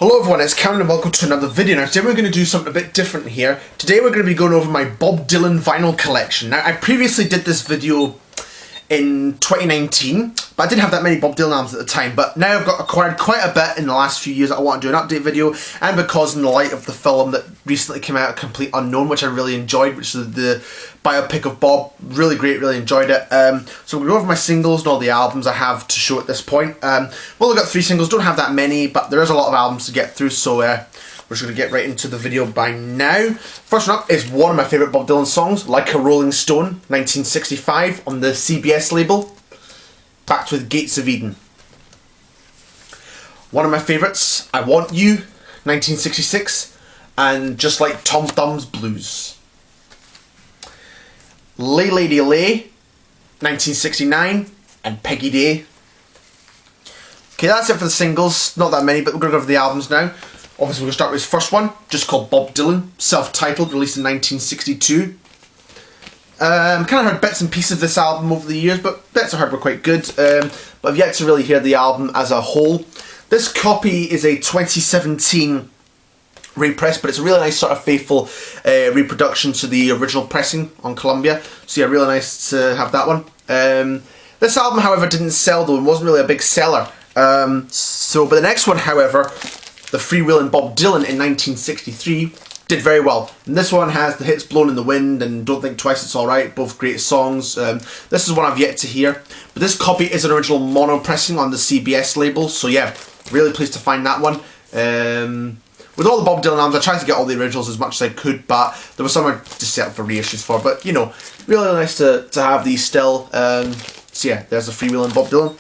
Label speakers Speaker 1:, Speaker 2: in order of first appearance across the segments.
Speaker 1: Hello everyone, it's Cameron and welcome to another video. Now today we're going to do something a bit different here. Today we're going to be going over my Bob Dylan vinyl collection. Now I previously did this video in 2019, but I didn't have that many Bob Dylan albums at the time, but now I've got acquired quite a bit in the last few years. I want to do an update video, and because in the light of the film that recently came out, Complete Unknown, which I really enjoyed, which is the biopic of Bob, really great, really enjoyed it. So we'll go over my singles and all the albums I have to show at this point. Well, I've got 3 singles, don't have that many, but there is a lot of albums to get through, so we're just going to get right into the video by now. First one up is one of my favourite Bob Dylan songs, Like a Rolling Stone, 1965, on the CBS label, backed with Gates of Eden. One of my favourites, I Want You, 1966, and Just Like Tom Thumb's Blues. Lay Lady Lay, 1969, and Peggy Day. Okay, that's it for the singles, not that many, but we're going to go over the albums now. Obviously we're going to start with his first one, just called Bob Dylan, self-titled, released in 1962. Kind of heard bits and pieces of this album over the years, but bits I heard were quite good. But I've yet to really hear the album as a whole. This copy is a 2017 repress, but it's a really nice sort of faithful reproduction to the original pressing on Columbia. So yeah, really nice to have that one. This album, however, didn't sell though, and wasn't really a big seller. But the next one, however, The Freewheelin' Bob Dylan in 1963, did very well. And this one has the hits Blown in the Wind and Don't Think Twice It's Alright, both great songs. This is one I've yet to hear. But this copy is an original mono pressing on the CBS label, so yeah, really pleased to find that one. With all the Bob Dylan albums, I tried to get all the originals as much as I could, but there was some I just set up for reissues for. But, you know, really nice to have these still. So yeah, there's The Freewheelin' Bob Dylan.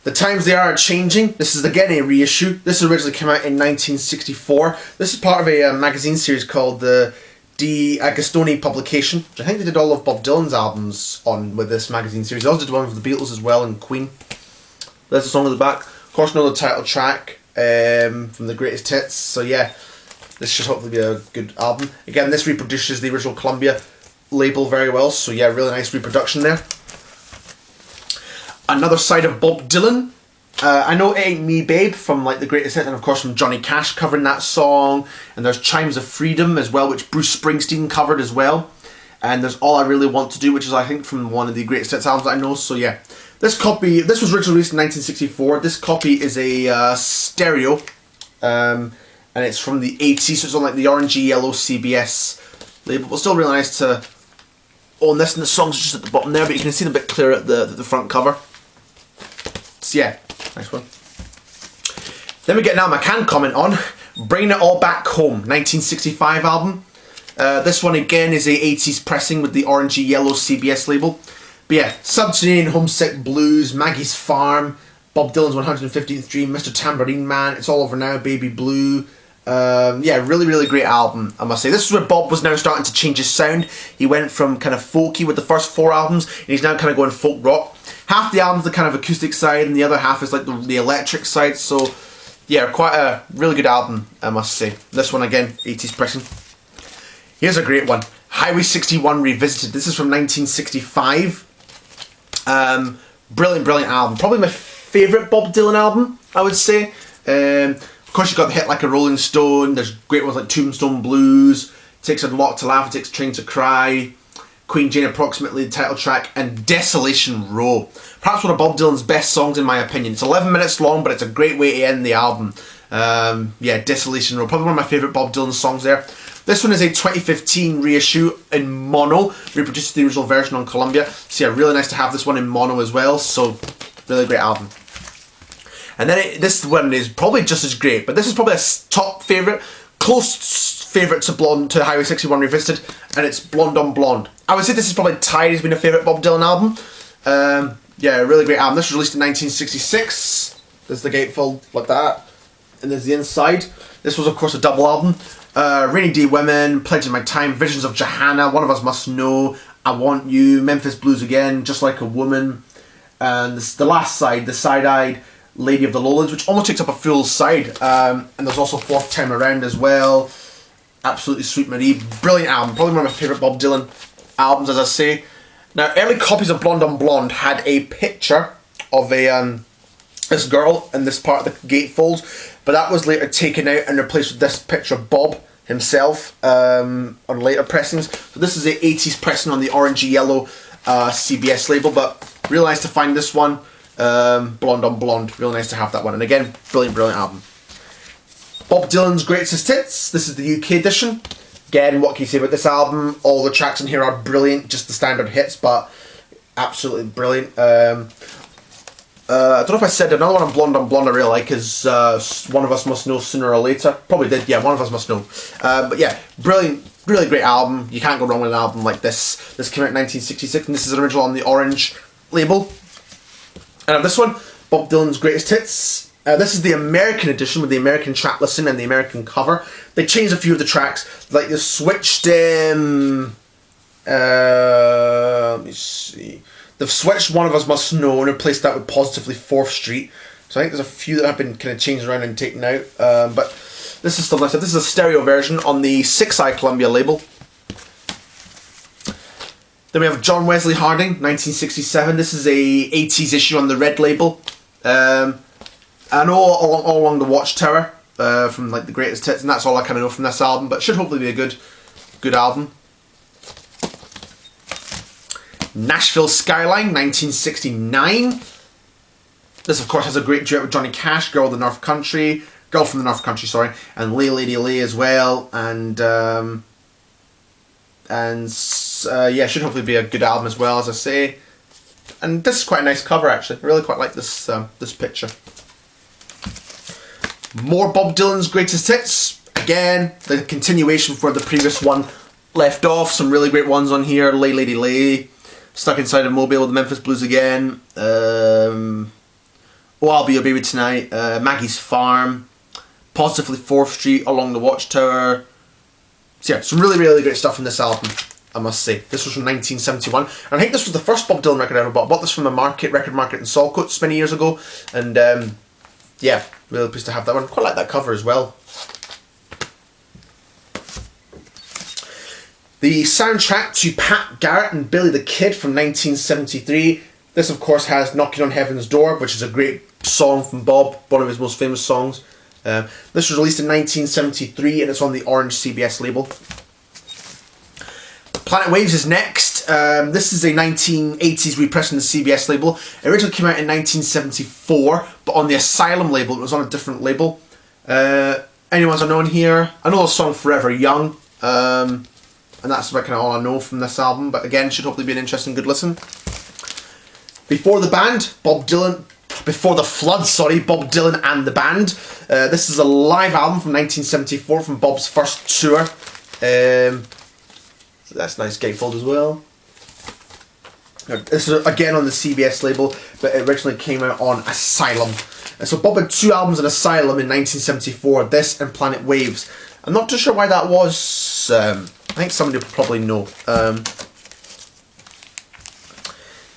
Speaker 1: The Times They Are Changing. This is again a reissue. This originally came out in 1964. This is part of a magazine series called the De Agostoni publication, which I think they did all of Bob Dylan's albums on with this magazine series. They also did one for the Beatles as well and Queen. There's the song at the back. Of course, know the title track from the Greatest Hits. So yeah, this should hopefully be a good album. Again, this reproduces the original Columbia label very well. So yeah, really nice reproduction there. Another Side of Bob Dylan. I know It Ain't Me Babe from like the Greatest Hits, and of course from Johnny Cash covering that song. And there's Chimes of Freedom as well, which Bruce Springsteen covered as well. And there's All I Really Want to Do, which is I think from one of the Greatest Hits albums that I know. So yeah, this was originally released in 1964. This copy is a stereo, and it's from the 80s, so it's on like the orangey yellow CBS label. But still really nice to own this, and the song's just at the bottom there, but you can see them a bit clearer at the front cover. So yeah, nice one. Then we get now I can comment on Bringing It All Back Home, 1965 album. This one again is a 80s pressing with the orangey yellow CBS label. But yeah, Subterranean Homesick Blues, Maggie's Farm, Bob Dylan's 115th Dream, Mr. Tambourine Man, It's All Over Now, Baby Blue. Yeah, really great album, I must say. This is where Bob was now starting to change his sound. He went from kind of folky with the first 4 albums, and he's now kind of going folk rock. Half the album's the kind of acoustic side, and the other half is like the electric side. So yeah, quite a really good album, I must say. This one again, 80s pressing. Here's a great one, Highway 61 Revisited. This is from 1965. Brilliant album. Probably my favourite Bob Dylan album, I would say. Of course you've got the hit Like a Rolling Stone. There's great ones like Tombstone Blues, Takes a Lot to Laugh, It Takes a Train to Cry, Queen Jane Approximately, the title track, and Desolation Row. Perhaps one of Bob Dylan's best songs in my opinion. It's 11 minutes long, but it's a great way to end the album. Yeah, Desolation Row, probably one of my favourite Bob Dylan songs there. This one is a 2015 reissue in mono, reproduced the original version on Columbia. So yeah, really nice to have this one in mono as well, so really great album. And then this one is probably just as great, but this is probably a top favourite, close favourite to Highway 61 Revisited, and it's Blonde on Blonde. I would say this is probably tied as being a favourite Bob Dylan album. Yeah, really great album. This was released in 1966. There's the gatefold like that, and there's the inside. This was of course a double album. Rainy Day Women, Pledge of My Time, Visions of Johanna, One of Us Must Know, I Want You, Memphis Blues Again, Just Like a Woman, and the last side, the side-eyed Lady of the Lowlands, which almost takes up a full side, and there's also Fourth Time Around as well. Absolutely Sweet Marie, brilliant album, probably one of my favourite Bob Dylan albums, as I say. Now, early copies of Blonde on Blonde had a picture of a this girl in this part of the gatefold, but that was later taken out and replaced with this picture of Bob himself on later pressings. So this is a 80s pressing on the orangey yellow CBS label, but really nice to find this one. Blonde on Blonde, really nice to have that one. And again, brilliant album. Bob Dylan's Greatest Hits, this is the UK edition. Again, what can you say about this album? All the tracks in here are brilliant, just the standard hits, but absolutely brilliant. I don't know if I said another one on Blonde I really like is One of Us Must Know Sooner or Later. Probably did, yeah, One of Us Must Know. But yeah, brilliant, really great album. You can't go wrong with an album like this. This came out in 1966 and this is an original on the orange label. And this one, Bob Dylan's Greatest Hits. This is the American edition with the American track listing and the American cover. They changed a few of the tracks, like they switched, let me see. They've switched One of Us Must Know and replaced that with Positively 4th Street. So I think there's a few that have been kind of changed around and taken out. But this is still nice. This is a stereo version on the 6i Columbia label. Then we have John Wesley Harding, 1967. This is a 80s issue on the red label. I know all along the Watchtower from like the Greatest Hits, and that's all I kind of know from this album. But it should hopefully be a good album. Nashville Skyline, 1969. This, of course, has a great duet with Johnny Cash, Girl from the North Country, and Lay Lady Lay as well. And yeah, should hopefully be a good album as well, as I say. And this is quite a nice cover, actually. I really quite like this this picture. More Bob Dylan's Greatest Hits. Again, the continuation for the previous one left off. Some really great ones on here. Lay Lady Lay. Stuck Inside a Mobile with the Memphis Blues again. Oh, I'll Be Your Baby Tonight. Maggie's Farm. Positively 4th Street, Along the Watchtower. So yeah, some really great stuff in this album, I must say. This was from 1971. And I think this was the first Bob Dylan record I ever bought. I bought this from a record market in Saltcoats many years ago. And yeah, really pleased to have that one. Quite like that cover as well. The soundtrack to Pat Garrett and Billy the Kid from 1973. This, of course, has Knocking on Heaven's Door, which is a great song from Bob, one of his most famous songs. This was released in 1973 and it's on the orange CBS label. Planet Waves is next. This is a 1980s repressing the CBS label. It originally came out in 1974, but on the Asylum label. It was on a different label. Anyone's unknown here? I know the song Forever Young. And that's kind of all I know from this album, but again, should hopefully be an interesting, good listen. Before the Flood, Bob Dylan and the Band. This is a live album from 1974 from Bob's first tour. So that's a nice gatefold as well. This is again on the CBS label, but it originally came out on Asylum. So Bob had two albums on Asylum in 1974, this and Planet Waves. I'm not too sure why that was. I think somebody will probably know.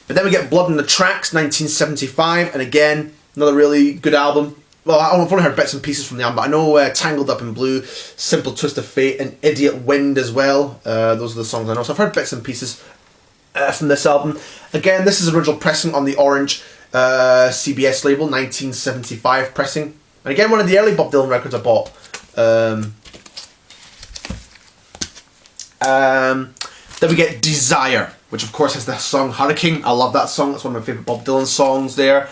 Speaker 1: But then we get Blood on the Tracks, 1975, and again, another really good album. Well, I've only heard bits and pieces from the album, but I know Tangled Up in Blue, Simple Twist of Fate, and Idiot Wind as well. Those are the songs I know. So I've heard bits and pieces from this album. Again, this is original pressing on the orange CBS label, 1975 pressing. And again, one of the early Bob Dylan records I bought. Then we get Desire, which of course has the song Hurricane. I love that song. That's one of my favourite Bob Dylan songs there.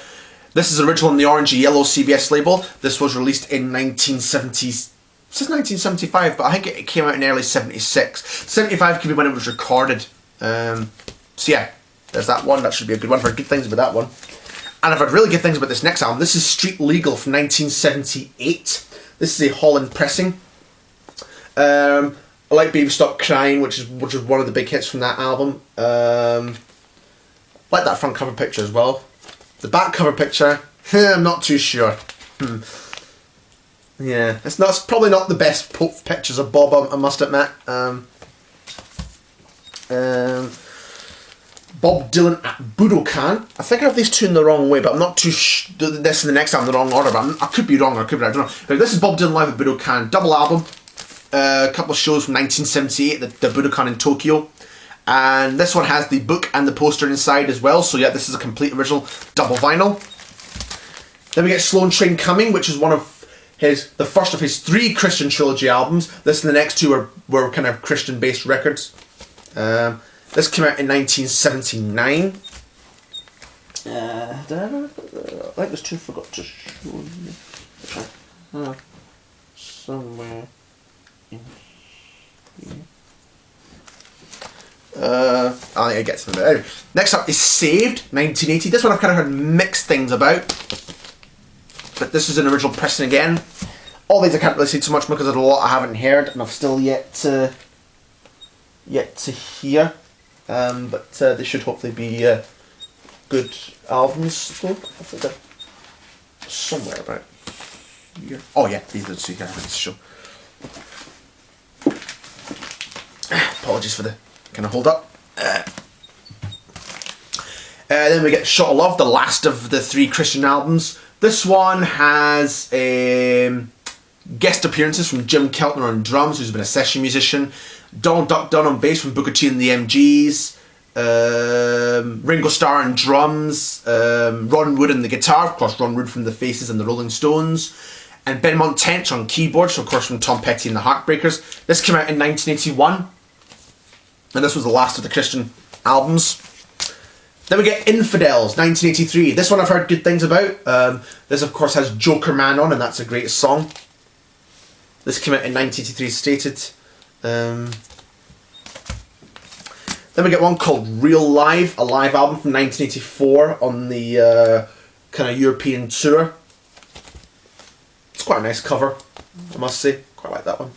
Speaker 1: This is original on the orange yellow CBS label. This was released in 1970. It says 1975, but I think it came out in early 76. 75 could be when it was recorded. So yeah, there's that one. That should be a good one. I've heard good things about that one. And I've heard really good things about this next album. This is Street Legal from 1978. This is a Holland pressing. I like Baby Stop Crying, which is one of the big hits from that album. Like that front cover picture as well. The back cover picture, I'm not too sure. Yeah, it's probably not the best pictures of Bob, I must admit. Bob Dylan at Budokan. I think I have these two in the wrong way, but I'm not too this and the next album in the wrong order, but I could be wrong, or I could be right, I don't know. But this is Bob Dylan live at Budokan, double album. A couple of shows from 1978, the Budokan in Tokyo. And this one has the book and the poster inside as well. So yeah, this is a complete original double vinyl. Then we get Sloan Train Coming, which is the first of his 3 Christian trilogy albums. This and the next 2 were kind of Christian-based records. This came out in 1979. I think there's 2 I forgot to show you. Somewhere in here. I think I get to them. Next up is Saved, 1980. This one I've kind of heard mixed things about, but this is an original pressing again. All these I can't really say too much because there's a lot I haven't heard and I've still yet to hear. But they should hopefully be good albums. So I think they're somewhere about here. Oh yeah, these are the 2 here. Let's show. Apologies for the kind of hold up. Then we get Shot of Love, the last of the 3 Christian albums. This one has guest appearances from Jim Keltner on drums, who's been a session musician, Donald Duck Dunn on bass from Booker T and the MGs, Ringo Starr on drums, Ron Wood on the guitar, of course Ron Wood from the Faces and the Rolling Stones, and Benmont Tench on keyboards, so of course from Tom Petty and the Heartbreakers. This came out in 1981. And this was the last of the Christian albums. Then we get Infidels, 1983. This one I've heard good things about. This of course has Joker Man on, and that's a great song. This came out in 1983 stated. Then we get one called Real Live, a live album from 1984 on the kind of European tour. It's quite a nice cover, I must say. Quite like that one.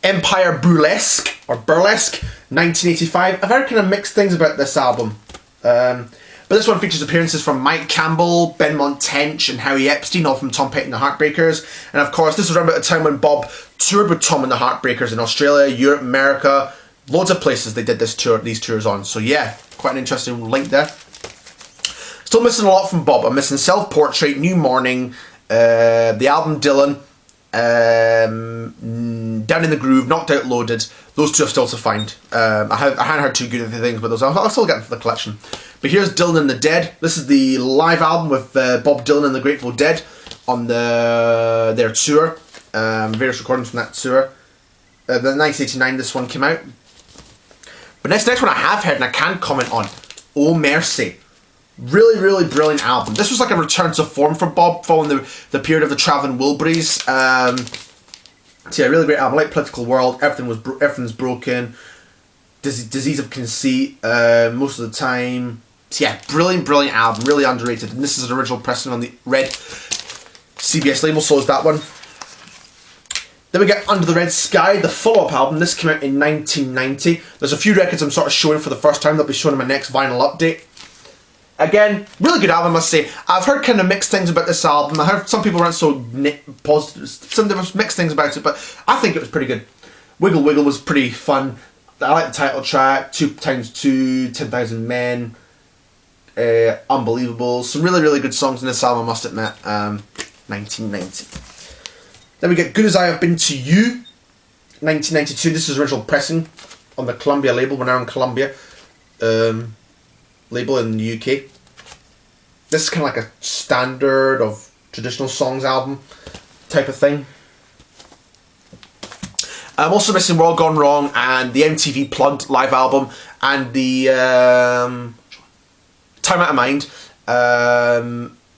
Speaker 1: Empire Burlesque, or Burlesque, 1985. I've heard kind of mixed things about this album. But this one features appearances from Mike Campbell, Benmont Tench, and Howie Epstein, all from Tom Petty and the Heartbreakers. And of course, this was around about the time when Bob toured with Tom and the Heartbreakers in Australia, Europe, America, loads of places they did these tours on. So yeah, quite an interesting link there. Still missing a lot from Bob. I'm missing Self Portrait, New Morning, the album Dylan, Down in the Groove, Knocked Out Loaded. Those 2 are still to find. I hadn't heard too good things about those. I'll still get them for the collection. But here's Dylan and the Dead. This is the live album with Bob Dylan and the Grateful Dead on their tour. Various recordings from that tour. The 1989 this one came out. But next one I have heard and I can comment on. Oh Mercy. Really, really brilliant album. This was like a return to form for Bob following the period of the Traveling Wilburys. So yeah, really great album. I like Political World. Everything's Broken. Disease of Conceit. Most of the Time. So yeah, brilliant album. Really underrated. And this is an original pressing on the red CBS label, so is that one. Then we get Under the Red Sky, the follow-up album. This came out in 1990. There's a few records I'm sort of showing for the first time. They'll be shown in my next vinyl update. Again, really good album, I must say. I've heard kind of mixed things about this album. I heard some people weren't so positive. Some there was mixed things about it, but I think it was pretty good. Wiggle Wiggle was pretty fun. I like the title track, 2x2, 10,000 Men, Unbelievable. Some really, really good songs in this album, I must admit. 1990. Then we get Good As I Have Been To You, 1992. This is original pressing on the Columbia label. We're now on Columbia label in the UK. This is kind of like a standard of traditional songs album type of thing. I'm also missing World Gone Wrong and the MTV Plugged live album and the Time Out of Mind,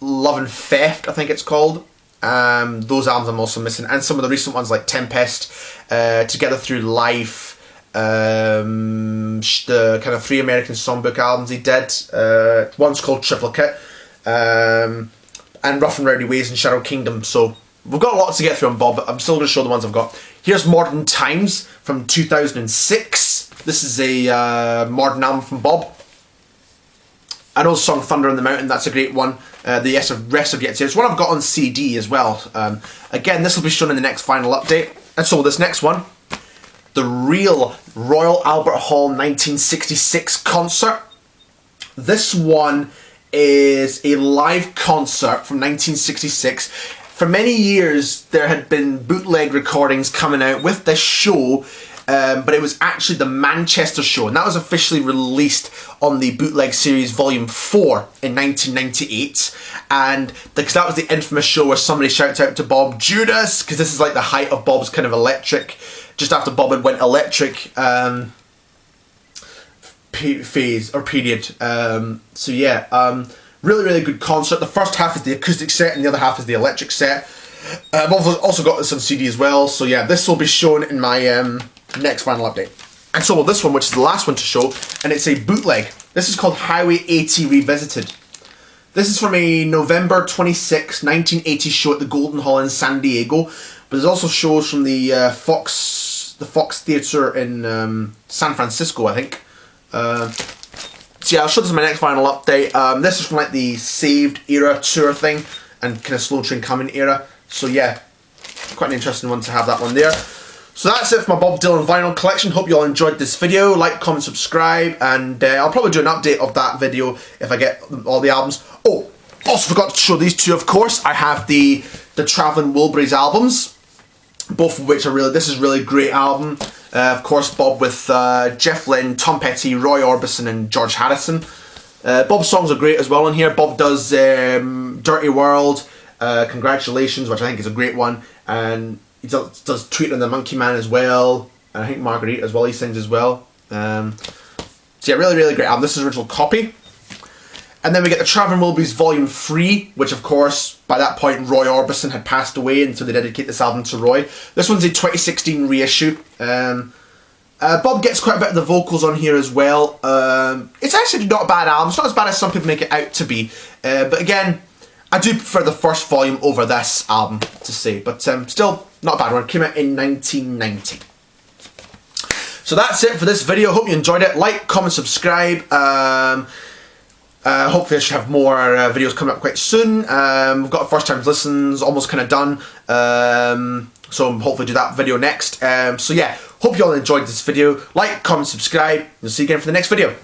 Speaker 1: Love and Theft, I think it's called. Those albums I'm also missing, and some of the recent ones like Tempest, Together Through Life, the kind of 3 American songbook albums he did. One's called Triplicate, and Rough and Rowdy Ways and Shadow Kingdom. So we've got a lot to get through on Bob, but I'm still going to show the ones I've got. Here's Modern Times from 2006. This is a modern album from Bob. I know the song Thunder in the Mountain, that's a great one. The rest of Yet to. It's one I've got on CD as well. Again, this will be shown in the next final update. And so this next one, the real Royal Albert Hall 1966 concert. This one is a live concert from 1966. For many years, there had been bootleg recordings coming out with this show but it was actually the Manchester show, and that was officially released on the Bootleg Series Volume 4 in 1998, and because that was the infamous show where somebody shouts out to Bob, "Judas," because this is like the height of Bob's kind of electric, just after Bob had went electric phase or period. So yeah, really, really good concert. The first half is the acoustic set and the other half is the electric set. I've also got this on CD as well, so yeah, this will be shown in my next vinyl update. And so will this one, which is the last one to show, and it's a bootleg. This is called Highway 80 Revisited. This is from a November 26, 1980 show at the Golden Hall in San Diego, but there's also shows from the Fox Theatre in San Francisco, I think. So yeah, I'll show this in my next vinyl update. This is from like the Saved era tour thing and kind of Slow Train Coming era. So yeah, quite an interesting one to have that one there. So that's it for my Bob Dylan vinyl collection. Hope you all enjoyed this video. Like, comment, subscribe, and I'll probably do an update of that video if I get all the albums. Oh, also forgot to show these two, of course. I have the Traveling Wilburys albums, both of which are really, this is a really great album. Of course, Bob with Jeff Lynne, Tom Petty, Roy Orbison, and George Harrison. Bob's songs are great as well in here. Bob does Dirty World, Congratulations, which I think is a great one, and he does Tweet on the Monkey Man as well, and I think Marguerite as well he sings as well. So yeah, really, really great album. This is the original copy. And then we get the Traveling Wilburys Volume 3, which of course, by that point, Roy Orbison had passed away, and so they dedicate this album to Roy. This one's a 2016 reissue. Bob gets quite a bit of the vocals on here as well. It's actually not a bad album. It's not as bad as some people make it out to be. But again, I do prefer the first volume over this album, to say. But still, not a bad one. It came out in 1990. So that's it for this video. Hope you enjoyed it. Like, comment, subscribe. Hopefully I should have more videos coming up quite soon. We've got first time listens almost kind of done. So hopefully do that video next. So yeah, hope you all enjoyed this video. Like, comment, subscribe. We'll see you again for the next video.